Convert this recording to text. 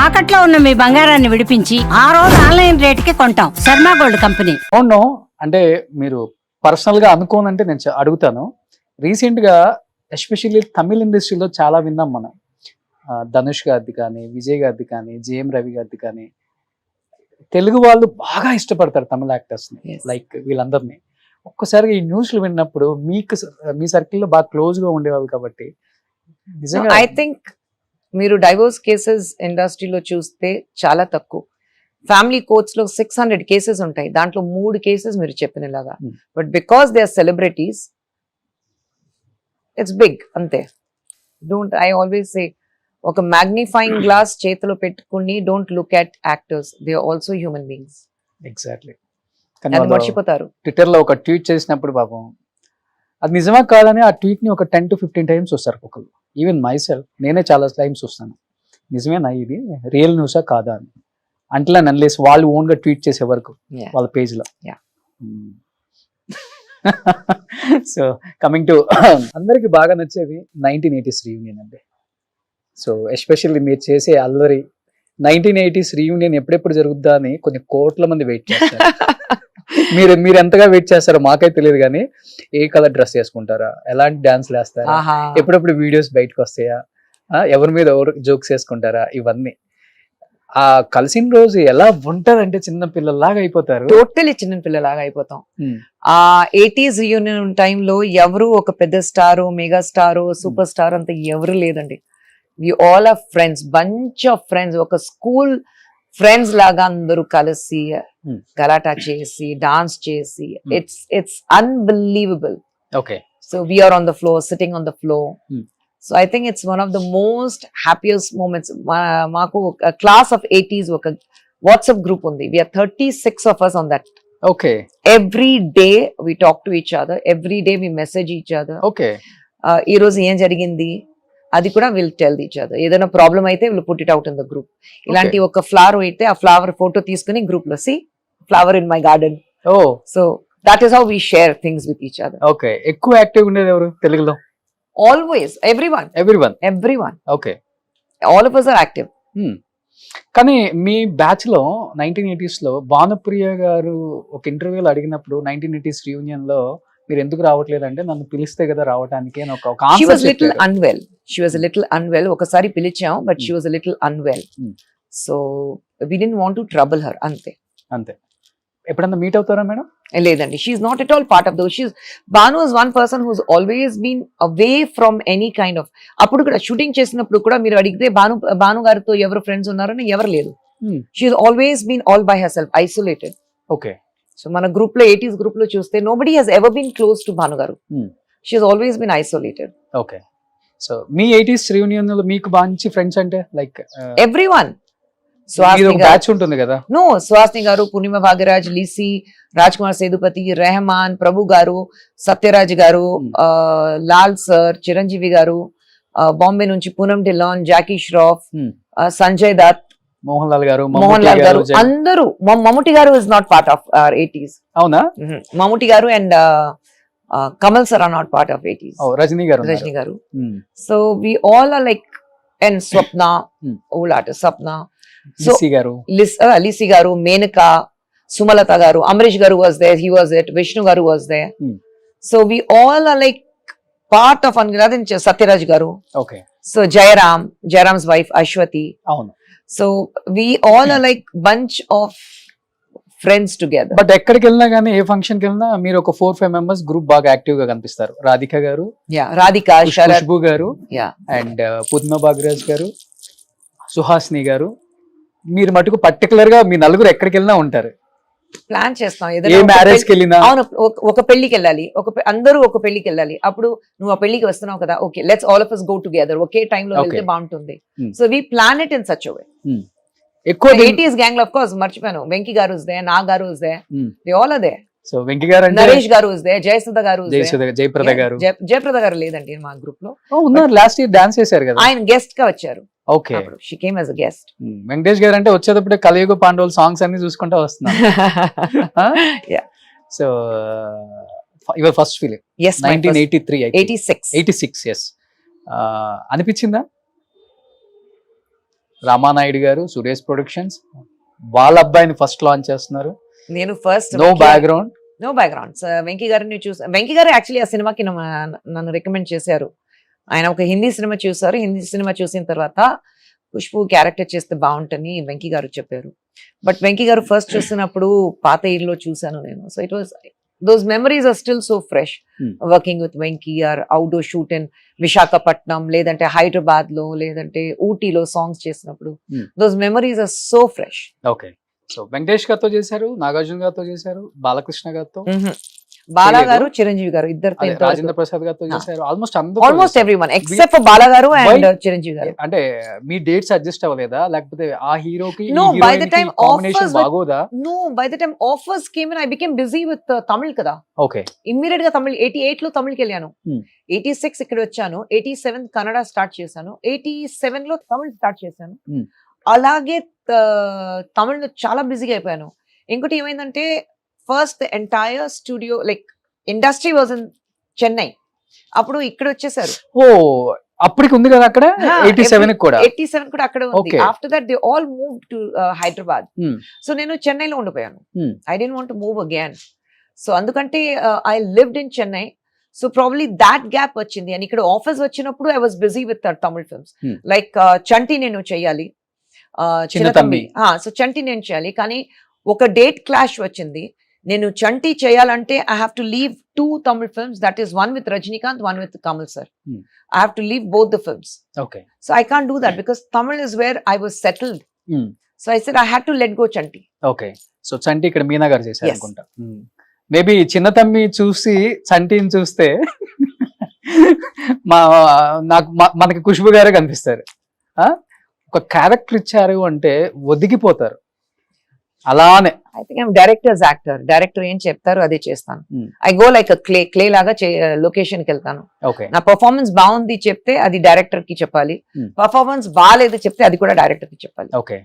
తాకట్లో ఉన్న మీ బంగారాన్ని విడిపించి ఆ రోజు ఆన్లైన్ రేటుకి కొంటాం. Sharma gold company. అవును, అంటే మీరు పర్సనల్ గా అనుకోనంటే నేను అడుగుతాను. రీసెంట్ గా ఎస్పెషల్లీ తమిళ ఇండస్ట్రీలో చాలా విన్నాం మనం. ధనుష్ గారిది కానీ, విజయ్ గారిది కానీ, జేఎం రవి గారిది కానీ, తెలుగు వాళ్ళు బాగా ఇష్టపడతారు తమిళ యాక్టర్స్ ని. Yes. లైక్ వీళ్ళందరినీ ఒక్కసారిగా ఈ న్యూస్లు విన్నప్పుడు మీకు మీ సర్కిల్లో బాగా క్లోజ్ గా ఉండేవాళ్ళు కాబట్టి నిజంగా ఐ థింక్ మీరు డైవోర్స్ కేసెస్ ఇండస్ట్రీలో చూస్తే చాలా తక్కువ. ఫ్యామిలీ కోర్ట్స్ లో 600 కేసెస్ ఉంటాయి, దాంట్లో 3 కేసెస్ మీరు చెప్పినలాగా. But because they are celebrities, it's big అంతే. డోంట్, ఐ ఆల్వేస్ సే, ఒక మ్యాగ్నిఫైయింగ్ గ్లాస్ చేతిలో పెట్టుకుని don't look at actors, they are also human beings. Exactly. అది మర్చిపోతారు. ట్విట్టర్ లో ఒక ట్వీట్ చేసినప్పుడు పాపం అది నిజమా కాదని ఆ ట్వీట్ ని ఒక 10 to 15 టైమ్స్ వస్తారు ఒకళ్ళు. ఈవెన్ మై సెల్ఫ్, నేనే చాలా టైమ్స్ వస్తాను, నిజమేనా ఇది రియల్ న్యూసా కాదా అని. అంటలా నన్లేసి వాళ్ళు ఓన్ గా ట్వీట్ చేసే వరకు వాళ్ళ పేజ్ లో. సో కమింగ్ టు అందరికి బాగా నచ్చేది 1980s రీయూనియన్ అండి. సో ఎస్పెషల్లీ మీరు చేసే అల్లరి 1980s రీయూనియన్ ఎప్పుడెప్పుడు జరుగుద్దా అని కొన్ని కోట్ల మంది వెయిట్ చేస్తారు. మీరు ఎంతగా వెయిట్ చేస్తారో మాకైతే తెలియదు కానీ, ఏ కలర్ డ్రెస్ వేసుకుంటారా, ఎలాంటి డాన్స్లు వేస్తారా, ఎప్పుడప్పుడు వీడియోస్ బయటకు వస్తాయా, ఎవరి మీద ఎవరు జోక్స్ వేసుకుంటారా, ఇవన్నీ ఆ కలిసిన రోజు ఎలా ఉంటదంటే చిన్న పిల్లలాగా అయిపోతారు. టోటలీ చిన్న పిల్లలాగా అయిపోతాం. ఆ 80s రియూనియన్ టైంలో ఎవరు ఒక పెద్ద star, mega star, super star అంత ఎవరు లేదండి. We all are friends, bunch of friends, ఒక స్కూల్ ఫ్రెండ్స్ లాగా అందరూ కలిసి గలాటా చేసి డాన్స్ చేసి, it's unbelievable. Okay. So we are on the floor, sitting on the floor. So I think it's one of the most happiest moments. Maaku a class of 80s oka WhatsApp group undi. We are 36 of us on that. Okay. Every day we talk to each other. Every day we message each other. Okay. Ee roju em jarigindi adi kuda we'll tell each other. Edaina problem aithe we'll put it out in the group. Ilanti oka flower aithe aa flower photo teeskoni group lo, see flower in my garden. Oh. So that is how we share things with each other. Okay. ఎక్కువ active ఉండేది ఎవరు తెలుగులో? Always, everyone. Okay. All of us are active. కానీ మీ batch లో 1980s లో భానుప్రియ గారు ఒక ఇంటర్వ్యూలో అడిగినప్పుడు 1980s రియూనియన్ లో మీరు ఎందుకు రావట్లేదు అంటే, నన్ను పిలిస్తే కదా రావడానికి అని ఒక She was a little unwell. ఒకసారి పిలిచాం, but she was a little unwell. So we didn't want to trouble her. అంతే. ఎప్పుడన్నా మీట్ అవుతారా మేడం? లేదండి, she not at all part of those. Bhanu is one person who's always been away from any kind of. అప్పుడు కూడా shooting చేసినప్పుడు కూడా మీరు అడిగితే భాను గారితో ఎవరు ఫ్రెండ్స్ ఉన్నారని ఎవరు లేదు. She's always been all by herself, isolated. Okay. So మన గ్రూప్ లో 80s గ్రూప్ లో చూస్తే nobody has ever been close to Bhanu garu. She's always been isolated. Okay. So మీ 80s రియూనియన్ లో మీకు మంచి ఫ్రెండ్స్ అంటే లైక్ ఎవ్రీవన్. బ్యాచ్ ఉంటుంది కదా? నో, స్వాస్ని గారు, పూర్ణిమ భాగ్యరాజ్, లీసీ, రాజ్ కుమార్ సేదుపతి, రెహమాన్, ప్రభు గారు, సత్యరాజ్ గారు, లాల్ సర్, చిరంజీవి గారు, బాంబే నుంచి పూనం ఢిల్లాన్, జాకీ ష్రాఫ్, సంజయ్ దత్, మోహన్ లాల్ గారు, అందరూ. మమ్ముటి గారు is not part of 80s. అవునా? Mammootty garu and Kamal sir are not part of 80s. Rajini garu. So we all are like, and Swapna, old artist Swapna, Lissy garu, Menaka, Sumalatha garu, Amrish garu was there, he was it, Vishnu garu was there. So we all are like part of Sathyaraj garu. Okay. So Jayaram's wife Aswathi. అవును. So we all are like bunch of friends together. But ఎక్కడికి వెళ్ళినా కానీ, ఏ function కి వెళ్ళినా మీరు ఒక 4-5 members group బాగా active గా కనిపిస్తారు. రాధిక గారు, ఖుష్బు గారు, అండ్ పూర్ణిమ భాగ్యరాజ్ గారు, సుహాసిని గారు. మీరు మటుకు పర్టికులర్ గా మీ నలుగురు ఎక్కడికి వెళ్ళినా ఉంటారు. ప్లాన్ చేస్తాం, మ్యారేజ్ కి వెళ్ళినా. అవును, ఒక పెళ్లికి వెళ్ళాలి, అందరూ ఒక పెళ్లికి వెళ్ళాలి. అప్పుడు నువ్వు ఆ పెళ్లికి వస్తున్నావు కదా, okay, let's all of us go together. ఒకే టైం లో వెళ్తే బాగుంటుంది. So we plan it in such a way. ఎక్కువ 80s గ్యాంగ్ లో, ఆఫ్ కోర్స్ మర్చిపోయాను, వెంకీ గారు ఇస్ దేర్, నా గారు is there, they all are there. So Venky గారు అంటే, నరేష్ గారు ఇస్ దేర్, జయసుధ గారు, జయప్రద గారు లేదండి మా గ్రూప్ లో. లాస్ట్ ఇయర్ డాన్స్ చేశారు కదా, ఆయన గెస్ట్ గా వచ్చారు. Okay. She came as a guest. Venkatesh గారు అంటే వచ్చేటప్పుడే కలియుగ పాండవుల సాంగ్స్ అన్ని చూసుకుంటూ వస్తున్నారు. So your first film 1986. yes. అనిపించిందా రామానాయుడు గారు, సురేష్ ప్రొడక్షన్స్ వాళ్ళ అబ్బాయిని ఫస్ట్ లాంచ్ చేస్తున్నారు. నేను first no background. No background. Venky గారిని చూసి, వెంకీ గారు యాక్చువల్లీ ఆ సినిమాకి నన్ను రికమెండ్ చేశారు. ఆయన ఒక హిందీ సినిమా చూసారు. హిందీ సినిమా చూసిన తర్వాత ఖుష్బు క్యారెక్టర్ చేస్తే బాగుంటుంది వెంకీ గారు చెప్పారు. బట్ వెంకీ గారు ఫస్ట్ చూసినప్పుడు పాత ఇల్లు చూసాను నేను. So it was those memories are still so fresh. Working with Venky or outdoor shoot in Visakhapatnam, లేదంటే హైదరాబాద్ లో, లేదంటే ఊటీలో సాంగ్స్ చేసినప్పుడు those memories are so fresh. Okay. So Venkatesh గారితో చేశారు, నాగార్జున గారితో చేశారు, బాలకృష్ణ గారితో, బాలా గారు, చిరంజీవి గారు ఇద్దరితో, రాజేంద్ర ప్రసాద్ గారితో చేశారు. Almost everyone except for Bala గారు అండ్ చిరంజీవి గారు. అంటే మీ డేట్స్ అడ్జస్ట్ అవ్వలేదా, లేకపోతే ఆ హీరోకి No, by the time combination offers బాగోదా? No, by the time offers came in, I became busy with Tamil కదా. ఓకే. ఇమ్మీడియట్ గా తమిళ్ 88 లో తమిళ్కి వెళ్ళాను. 86 ఇక్కడ వచ్చాను. 87 కన్నడ స్టార్ట్ చేశాను. 87 లో తమిళ్ స్టార్ట్ చేశాను. అలాగే తమిళ్లో చాలా బిజీగా అయిపోయాను. ఇంకోటి ఏమైందంటే first entire studio like industry was in Chennai. అప్పుడు ఇక్కడ వచ్చేసారు. ఓ అప్పటికి ఉంది కదా అక్కడ 87 కూడా. 87 కూడా అక్కడ ఉంది. Okay. After that they all move to Hyderabad. So నేను చెన్నైలో ఉండిపోయాను. I don't want to move again. So అందుకంటే I lived in Chennai. So probably that gap వచ్చింది. అండ్ ఇక్కడ ఆఫీస్ వచ్చినప్పుడు I was busy with Tamil films like Chanti నేను చేయాలి, చిన్న తమ్మి. సో చంటి నేను చేయాలి, కానీ ఒక డేట్ క్లాష్ వచ్చింది. నేను చంటి చేయాలంటే I have to leave 2 Tamil films, that is one with Rajinikanth, one with Kamal sir. I have to leave both the films. Okay. So I can't do that because Tamil is where I was settled. So I said I had to let go Chanti. Okay. So Chanti ఇక్కడ మీనా గారు చేశారు Yes. అనుకుంటా. Maybe చిన్న తమ్మి చూసి చంటిని చూస్తే మనకి ఖుష్బు గారే కనిపిస్తారు. ఒక క్యారెక్టర్ ఇచ్చారు అంటే ఒదిగిపోతారు. అలానే I think I'm director's actor. Director ఏం చెప్తారు అదే చేస్తాను. I go like a clay లాగా లొకేషన్ కి వెళ్తాను. ఓకే. నా పర్ఫార్మెన్స్ బాగుంది చెప్తే అది డైరెక్టర్ కి చెప్పాలి. పర్ఫార్మెన్స్ బాగాలేదు చెప్తే అది కూడా డైరెక్టర్ కి చెప్పాలి. ఓకే.